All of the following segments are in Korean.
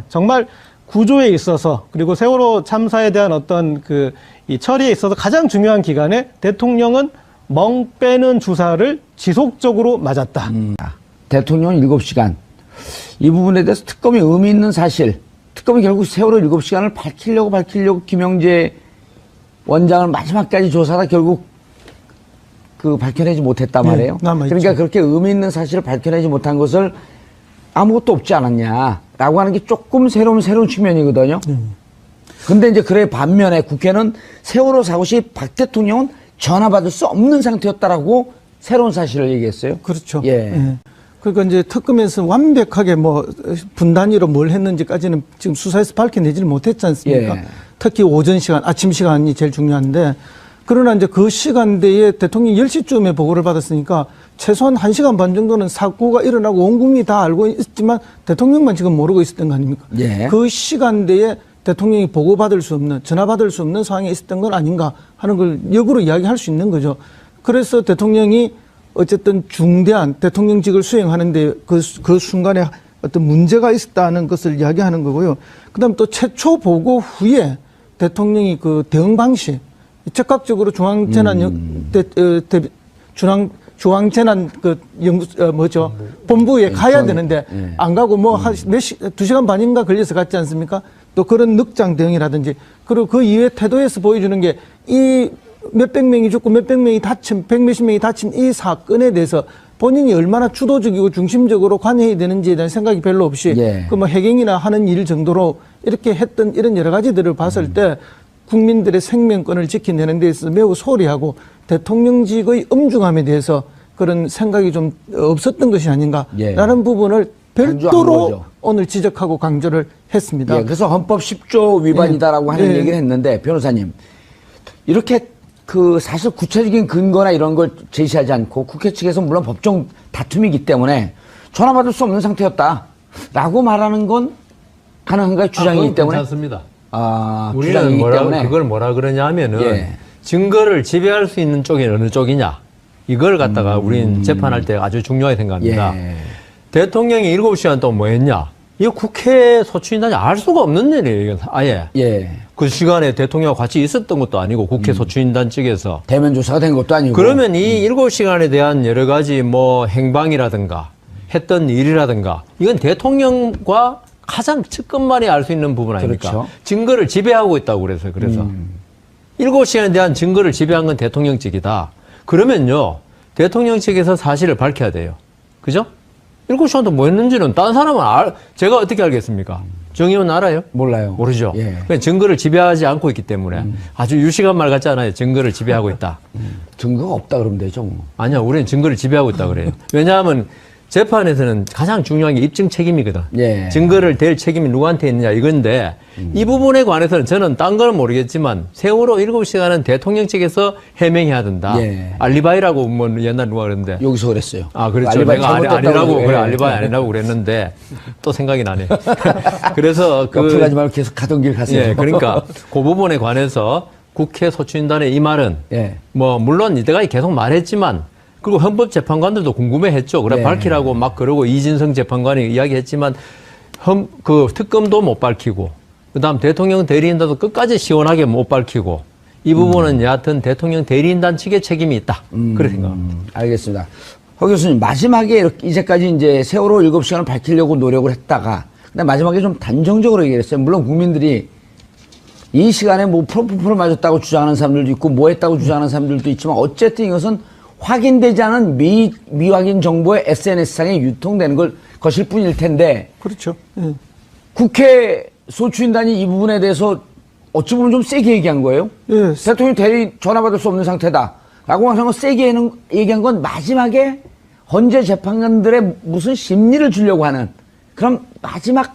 정말 구조에 있어서 그리고 세월호 참사에 대한 어떤 이 처리에 있어서 가장 중요한 기간에 대통령은 멍 빼는 주사를 지속적으로 맞았다. 대통령 7시간. 이 부분에 대해서 특검이 의미 있는 사실. 특검이 결국 세월호 7시간을 밝히려고 김영재 원장을 마지막까지 조사하다 결국 밝혀내지 못했단 말이에요. 그러니까 그렇게 의미 있는 사실을 밝혀내지 못한 것을 아무것도 없지 않았냐라고 하는 게 조금 새로운 측면이거든요. 근데 이제 그래 반면에 국회는 세월호 사고 시 박 대통령은 전화받을 수 없는 상태였다라고 새로운 사실을 얘기했어요. 그렇죠. 예. 예. 그러니까 이제 특검에서 완벽하게 분 단위로 뭘 했는지까지는 지금 수사에서 밝혀내지를 못했지 않습니까? 예. 특히 오전 시간, 아침 시간이 제일 중요한데, 그러나 이제 그 시간대에 대통령이 10시쯤에 보고를 받았으니까 최소한 1시간 반 정도는 사고가 일어나고 온 국민이 다 알고 있지만 대통령만 지금 모르고 있었던 거 아닙니까? 예. 그 시간대에 대통령이 보고받을 수 없는, 전화받을 수 없는 상황에 있었던 건 아닌가 하는 걸 역으로 이야기할 수 있는 거죠. 그래서 대통령이 어쨌든 중대한 대통령직을 수행하는데 그 순간에 어떤 문제가 있었다는 것을 이야기하는 거고요. 그 다음 또 최초 보고 후에 대통령이 대응 방식, 즉각적으로 중앙재난 본부에 가야 되는데 안 가고 한 2시간 반인가 걸려서 갔지 않습니까? 또 그런 늑장 대응이라든지, 그리고 그 이외 태도에서 보여주는 게 이 몇백 명이 죽고 몇백 명이 다친, 백몇십 명이 다친 이 사건에 대해서 본인이 얼마나 주도적이고 중심적으로 관여해야 되는지에 대한 생각이 별로 없이 해경이나 하는 일 정도로 이렇게 했던 이런 여러 가지들을 봤을 때 국민들의 생명권을 지켜내는 데 있어서 매우 소홀히하고 대통령직의 엄중함에 대해서 그런 생각이 좀 없었던 것이 아닌가라는 부분을 별도로 오늘 지적하고 강조를 했습니다. 예, 그래서 헌법 10조 위반이다라고 하는 얘기를 했는데, 변호사님, 이렇게 사실 구체적인 근거나 이런 걸 제시하지 않고 국회 측에서 물론 법정 다툼이기 때문에 전화받을 수 없는 상태였다라고 말하는 건 가능한가요? 주장이기 때문에? 괜찮습니다. 우리는 그걸 뭐라 그러냐 하면은 증거를 지배할 수 있는 쪽이 어느 쪽이냐, 이걸 갖다가 우리는 재판할 때 아주 중요하게 생각합니다. 대통령이 7시간 동안 뭐 했냐? 이거 국회 소추인단이 알 수가 없는 일이에요, 이건 아예. 그 시간에 대통령과 같이 있었던 것도 아니고 국회 소추인단 측에서. 대면 조사가 된 것도 아니고. 그러면 이 7시간에 대한 여러 가지 행방이라든가 했던 일이라든가, 이건 대통령과 가장 측근만이 알 수 있는 부분 아닙니까? 그렇죠. 증거를 지배하고 있다고 그래서. 7시간에 대한 증거를 지배한 건 대통령 측이다. 그러면요, 대통령 측에서 사실을 밝혀야 돼요. 그죠? 7시간 동안 뭐 했는지는 다른 사람은 제가 어떻게 알겠습니까? 정의원 알아요? 몰라요. 모르죠. 그냥 증거를 지배하지 않고 있기 때문에 아주 유식한 말 같지 않아요? 증거를 지배하고 있다. 증거가 없다 그러면 되죠, 뭐. 아니요, 우리는 증거를 지배하고 있다 그래요. 왜냐하면 재판에서는 가장 중요한 게 입증 책임이거든. 증거를 댈 책임이 누구한테 있느냐 이건데, 이 부분에 관해서는 저는 딴 건 모르겠지만 세월호 7시간은 대통령 측에서 해명해야 된다. 알리바이라고 옛날 누가 그랬는데. 여기서 그랬어요. 그렇죠. 내가 아니라고, 그래, 알리바이 아니라고 그랬는데 또 생각이 나네. 그래서 옆으로 가지 말고 계속 가던 길 가세요. 그러니까 그 부분에 관해서 국회 소추인단의 이 말은 물론 이때까지 계속 말했지만, 그리고 헌법재판관들도 궁금해했죠. 그래 밝히라고 막 그러고 이진성 재판관이 이야기했지만 특검도 못 밝히고, 그다음 대통령 대리인단도 끝까지 시원하게 못 밝히고, 이 부분은 여하튼 대통령 대리인단 측의 책임이 있다. 그렇게 생각합니다. 알겠습니다. 허 교수님, 마지막에 이제까지 이제 세월호 7시간을 밝히려고 노력을 했다가, 근데 마지막에 좀 단정적으로 얘기했어요. 물론 국민들이 이 시간에 프로포폴을 맞았다고 주장하는 사람들도 있고 뭐 했다고 주장하는 사람들도 있지만, 어쨌든 이것은 확인되지 않은 미확인 정보의 SNS상에 유통되는 것일 뿐일 텐데. 그렇죠. 국회 소추인단이 이 부분에 대해서 어찌 보면 좀 세게 얘기한 거예요. 대통령 대리 전화받을 수 없는 상태다 라고 하는 건 세게 얘기한 건 마지막에 헌재 재판관들의 무슨 심리를 주려고 하는 그런 마지막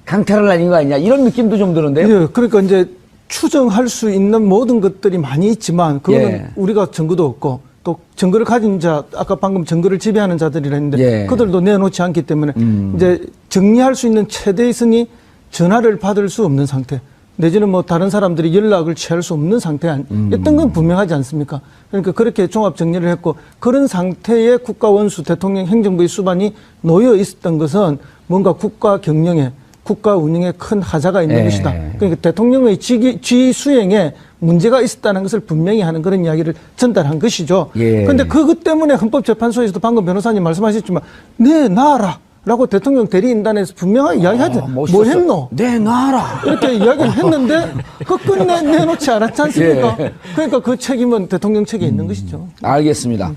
강탈을 날린 거 아니냐, 이런 느낌도 좀 드는데요. 그러니까 이제 추정할 수 있는 모든 것들이 많이 있지만 그거는 우리가 증거도 없고, 또 증거를 가진 자, 아까 방금 증거를 지배하는 자들이라 했는데 그들도 내놓지 않기 때문에 이제 정리할 수 있는 최대의 선이 전화를 받을 수 없는 상태, 내지는 다른 사람들이 연락을 취할 수 없는 상태였던 건 분명하지 않습니까? 그러니까 그렇게 종합 정리를 했고, 그런 상태에 국가 원수 대통령 행정부의 수반이 놓여 있었던 것은 뭔가 국가 경영에 국가 운영에 큰 하자가 있는 예. 것이다. 그러니까 대통령의 지휘 수행에 문제가 있었다는 것을 분명히 하는 그런 이야기를 전달한 것이죠. 그런데 예. 그것 때문에 헌법재판소에서도 방금 변호사님 말씀하셨지만 내놔라. 라고 대통령 대리인단에서 분명하게 이야기하지. 뭐 했노? 내놔라. 이렇게 이야기를 했는데 그 끝내 내놓지 않았지 않습니까? 예. 그러니까 그 책임은 대통령 책에 있는 것이죠. 알겠습니다.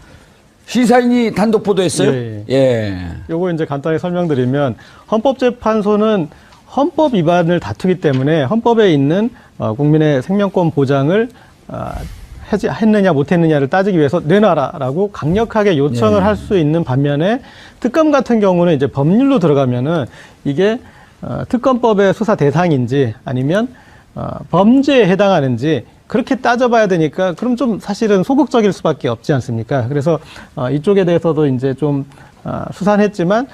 시사인이 단독 보도했어요? 예. 예. 요거 이제 간단히 설명드리면 헌법재판소는 헌법 위반을 다투기 때문에 헌법에 있는 국민의 생명권 보장을 했느냐 못했느냐를 따지기 위해서 내놔라라고 강력하게 요청을 할 수 있는 반면에 특검 같은 경우는 이제 법률로 들어가면은 이게 특검법의 수사 대상인지 아니면 범죄에 해당하는지 그렇게 따져봐야 되니까 그럼 좀 사실은 소극적일 수밖에 없지 않습니까? 그래서 이쪽에 대해서도 이제 좀 수산했지만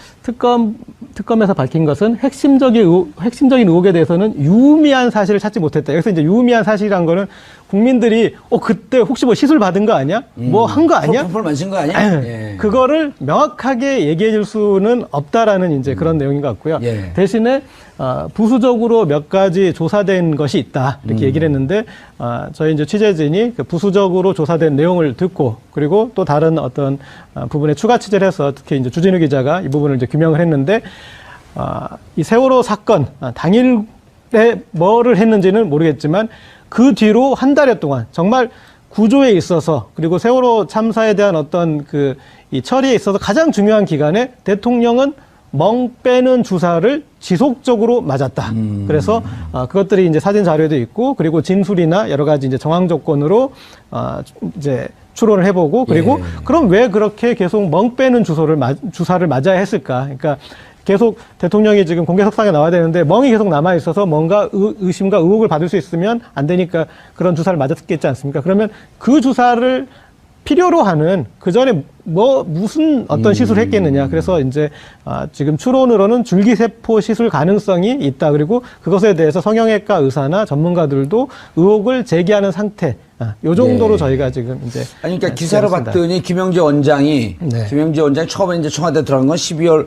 특검에서 밝힌 것은 핵심적인 의혹에 대해서는 유의미한 사실을 찾지 못했다. 여기서 이제 유의미한 사실이란 거는 국민들이 그때 혹시 뭐 시술 받은 거 아니야? 뭐 한 거 아니야? 펄펄 마신 거 아니야? 예. 그거를 명확하게 얘기해 줄 수는 없다라는 이제 그런 내용인 것 같고요. 예. 대신에 부수적으로 몇 가지 조사된 것이 있다 이렇게 얘기를 했는데 저희 이제 취재진이 그 부수적으로 조사된 내용을 듣고 그리고 또 다른 어떤 부분에 추가 취재를 해서 특히 이제 주진우 기자가 이 부분을 이제 규명을 했는데 이 세월호 사건 당일에 뭐를 했는지는 모르겠지만 그 뒤로 한 달여 동안 정말 구조에 있어서 그리고 세월호 참사에 대한 어떤 이 처리에 있어서 가장 중요한 기간에 대통령은 멍 빼는 주사를 지속적으로 맞았다. 그래서 그것들이 이제 사진 자료도 있고 그리고 진술이나 여러 가지 이제 정황 조건으로 이제 추론을 해보고 그리고 예. 그럼 왜 그렇게 계속 멍 빼는 주사를 맞아야 했을까? 그러니까 계속 대통령이 지금 공개석상에 나와야 되는데 멍이 계속 남아 있어서 뭔가 의심과 의혹을 받을 수 있으면 안 되니까 그런 주사를 맞았겠지 않습니까? 그러면 그 주사를 필요로 하는 그 전에 무슨 어떤 시술을 했겠느냐. 그래서 이제 지금 추론으로는 줄기세포 시술 가능성이 있다. 그리고 그것에 대해서 성형외과 의사나 전문가들도 의혹을 제기하는 상태. 요 정도로 네. 저희가 지금 이제 아니, 그러니까 기사를 봤더니 김영재 원장이 처음에 이제 청와대 들어간 건 12월,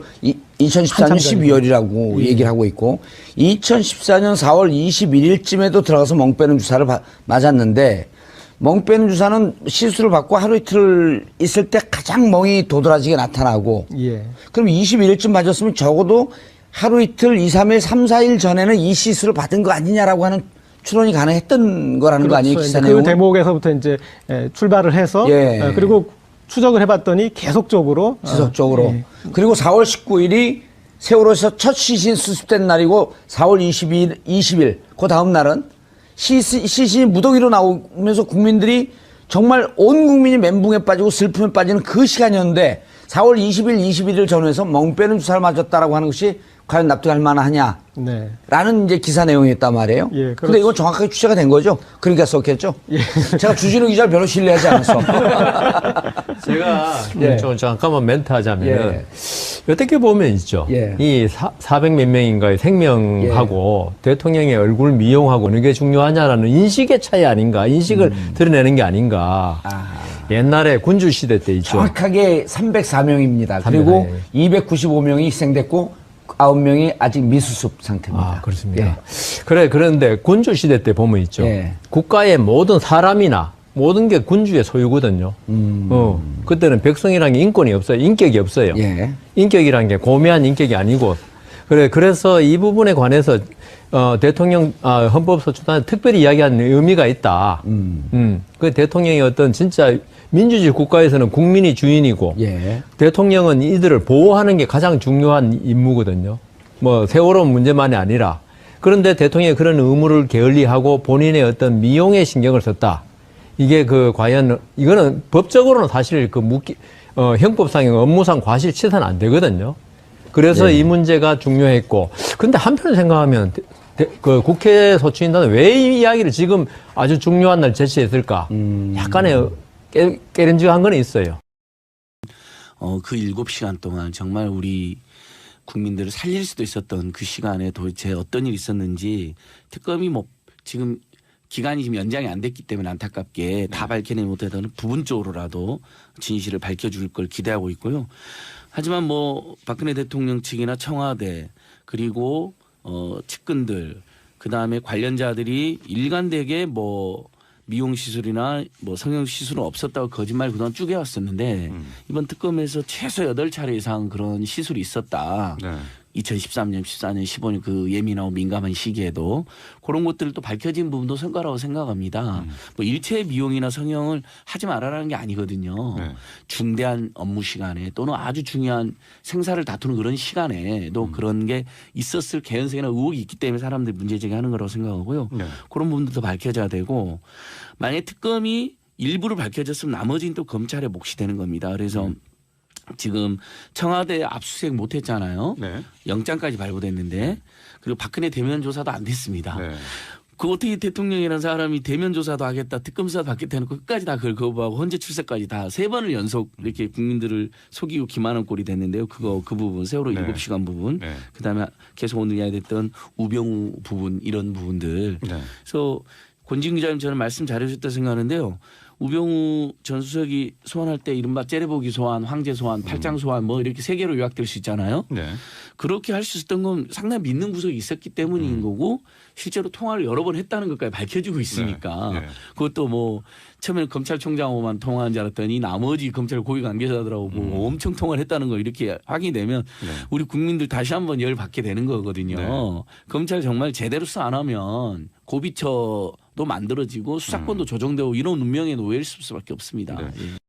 2014년 한참 12월이라고 얘기를 하고 있고, 2014년 4월 21일쯤에도 들어가서 멍 빼는 주사를 맞았는데, 멍 빼는 주사는 시술을 받고 하루 이틀 있을 때 가장 멍이 도드라지게 나타나고, 예. 그럼 21일쯤 맞았으면 적어도 하루 이틀, 2, 3일, 3, 4일 전에는 이 시술을 받은 거 아니냐라고 하는 추론이 가능했던 거라는 거 아니에요, 기사 내용은? 그 대목에서부터 이제 출발을 해서 예. 그리고 추적을 해봤더니 계속적으로 지속적으로. 예. 그리고 4월 19일이 세월호에서 첫 시신 수습된 날이고 4월 20일 그 다음 날은 시신이 무더기로 나오면서 국민들이 정말 온 국민이 멘붕에 빠지고 슬픔에 빠지는 그 시간이었는데 4월 20일, 21일 전후에서 멍 빼는 주사를 맞았다라고 하는 것이 과연 납득할 만하냐? 네. 라는 이제 기사 내용이었단 말이에요. 예, 그렇죠. 근데 이건 정확하게 취재가 된 거죠? 그러니까 썼겠죠? 예. 제가 주진우 기자를 별로 신뢰하지 않았어. 제가 예. 좀 잠깐만 멘트하자면 예. 어떻게 보면 있죠. 예. 이 400몇 명인가의 생명하고 대통령의 얼굴 미용하고 어느 게 중요하냐라는 인식의 차이 아닌가, 인식을 드러내는 게 아닌가. 옛날에 군주 시대 때 있죠. 정확하게 304명입니다. 그리고 295명이 희생됐고 9명이 아직 미수습 상태입니다. 아, 그렇습니까? 예. 그런데 군주 시대 때 보면 있죠. 예. 국가의 모든 사람이나 모든 게 군주의 소유거든요. 그때는 백성이라는 게 인권이 없어요. 인격이 없어요. 예. 인격이라는 게 고매한 인격이 아니고. 그래서 이 부분에 관해서, 대통령, 헌법소추단에 특별히 이야기하는 의미가 있다. 그 대통령이 어떤 진짜 민주주의 국가에서는 국민이 주인이고, 예. 대통령은 이들을 보호하는 게 가장 중요한 임무거든요. 뭐, 세월호 문제만이 아니라. 그런데 대통령이 그런 의무를 게을리하고 본인의 어떤 미용에 신경을 썼다. 이게 과연, 이거는 법적으로는 사실 형법상의 업무상 과실치사는 안 되거든요. 그래서 이 문제가 중요했고. 근데 한편으로 생각하면, 국회 소추인단은 왜 이 이야기를 지금 아주 중요한 날 제시했을까? 약간의 깨름직한 건 있어요. 그 7시간 동안 정말 우리 국민들을 살릴 수도 있었던 그 시간에 도대체 어떤 일이 있었는지 특검이 지금 기간이 지금 연장이 안 됐기 때문에 안타깝게 다 밝혀내지 못해서는 부분적으로라도 진실을 밝혀줄 걸 기대하고 있고요. 하지만 박근혜 대통령 측이나 청와대 그리고 측근들 그다음에 관련자들이 일관되게 뭐 미용 시술이나 뭐 성형 시술은 없었다고 거짓말 그동안 쭉 해왔었는데 이번 특검에서 최소 8차례 이상 그런 시술이 있었다. 네. 2013년, 14년, 15년 그 예민하고 민감한 시기에도 그런 것들을 또 밝혀진 부분도 성과라고 생각합니다. 뭐 일체 미용이나 성형을 하지 말아라는 게 아니거든요. 네. 중대한 업무 시간에 또는 아주 중요한 생사를 다투는 그런 시간에도 그런 게 있었을 개연성이나 의혹이 있기 때문에 사람들이 문제 제기하는 거라고 생각하고요. 네. 그런 부분들도 밝혀져야 되고 만약에 특검이 일부를 밝혀졌으면 나머지는 또 검찰의 몫이 되는 겁니다. 그래서 지금 청와대 압수수색 못 했잖아요. 네. 영장까지 발부됐는데 그리고 박근혜 대면 조사도 안 됐습니다. 네. 그 어떻게 대통령이라는 사람이 대면 조사도 하겠다, 특검 수사도 받겠다 해놓고 끝까지 다 그걸 거부하고 헌재 출석까지 다 3번을 연속 이렇게 국민들을 속이고 기만한 꼴이 됐는데요. 그 부분 세월호 네. 7시간 부분 네. 그다음에 계속 오늘 이야기했던 우병우 부분 이런 부분들. 네. 그래서 권진 기자님 저는 말씀 잘해주셨다 생각하는데요. 우병우 전 수석이 소환할 때 이른바 째려보기 소환, 황제 소환, 팔짱 소환 뭐 이렇게 3개로 요약될 수 있잖아요. 네. 그렇게 할 수 있었던 건 상당히 믿는 구석이 있었기 때문인 거고 실제로 통화를 여러 번 했다는 것까지 밝혀지고 있으니까 네. 네. 그것도 뭐 처음에는 검찰총장하고만 통화한 줄 알았더니 나머지 검찰 고위 관계자들하고 뭐 엄청 통화를 했다는 거 이렇게 확인이 되면 네. 우리 국민들 다시 한번 열 받게 되는 거거든요. 네. 검찰 정말 제대로 수사 안 하면 고비처도 만들어지고 수사권도 조정되고 이런 운명의 노예일 수밖에 없습니다. 네. 예.